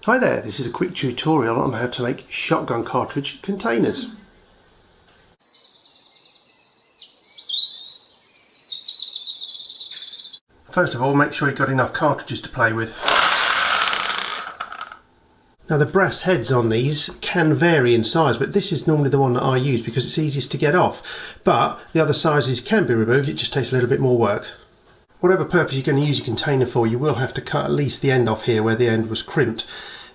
Hi there, this is a quick tutorial on how to make shotgun cartridge containers. First of all, make sure you've got enough cartridges to play with. Now the brass heads on these can vary in size, but this is normally the one that I use because it's easiest to get off. But the other sizes can be removed, it just takes a little bit more work. Whatever purpose you're going to use your container for, you will have to cut at least the end off here where the end was crimped.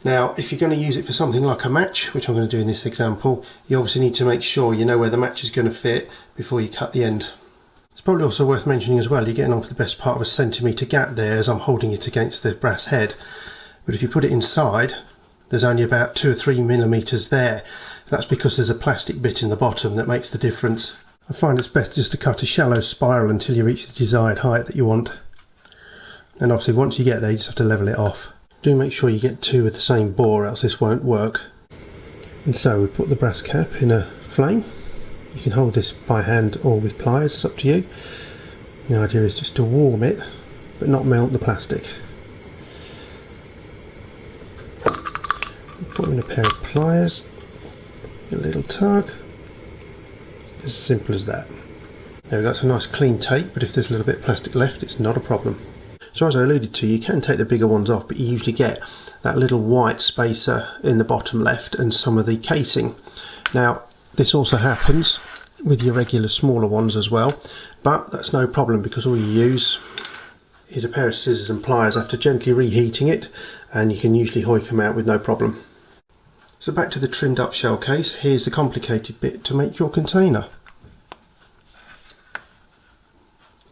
Now, if you're going to use it for something like a match, which I'm going to do in this example, you obviously need to make sure you know where the match is going to fit before you cut the end. It's probably also worth mentioning as well, you're getting on for the best part of a centimetre gap there as I'm holding it against the brass head. But if you put it inside, there's only about 2 or 3 millimetres there. That's because there's a plastic bit in the bottom that makes the difference. I find it's best just to cut a shallow spiral until you reach the desired height that you want. And obviously once you get there, you just have to level it off. Do make sure you get 2 with the same bore, else this won't work. And so we put the brass cap in a flame. You can hold this by hand or with pliers, it's up to you. The idea is just to warm it, but not melt the plastic. Put in a pair of pliers, a little tug, as simple as that. There we go, that's a nice clean tape, but if there's a little bit of plastic left, it's not a problem. So as I alluded to, you can take the bigger ones off, but you usually get that little white spacer in the bottom left and some of the casing. Now, this also happens with your regular smaller ones as well, but that's no problem because all you use is a pair of scissors and pliers after gently reheating it, and you can usually hoik them out with no problem. So back to the trimmed up shell case, here's the complicated bit to make your container.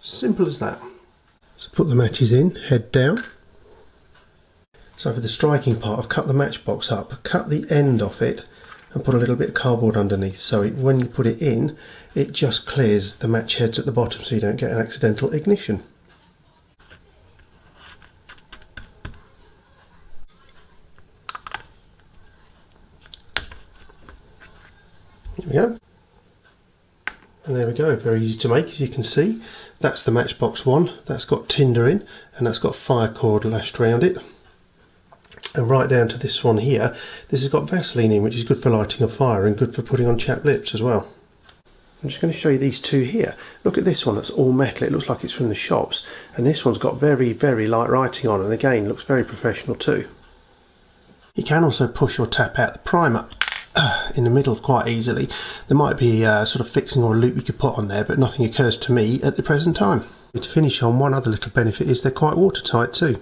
Simple as that. So put the matches in, head down. So for the striking part, I've cut the matchbox up, cut the end off it and put a little bit of cardboard underneath, so when you put it in, it just clears the match heads at the bottom so you don't get an accidental ignition. There we go. And there we go, very easy to make, as you can see. That's the matchbox one, that's got tinder in and that's got fire cord lashed around it. And right down to this one here, this has got Vaseline in, which is good for lighting a fire and good for putting on chapped lips as well. I'm just going to show you these two here. Look at this one, that's all metal, it looks like it's from the shops. And this one's got very, very light writing on, and again, looks very professional too. You can also push or tap out the primer in the middle quite easily. There might be a sort of fixing or a loop you could put on there, but nothing occurs to me at the present time. To finish on, one other little benefit is they're quite watertight too.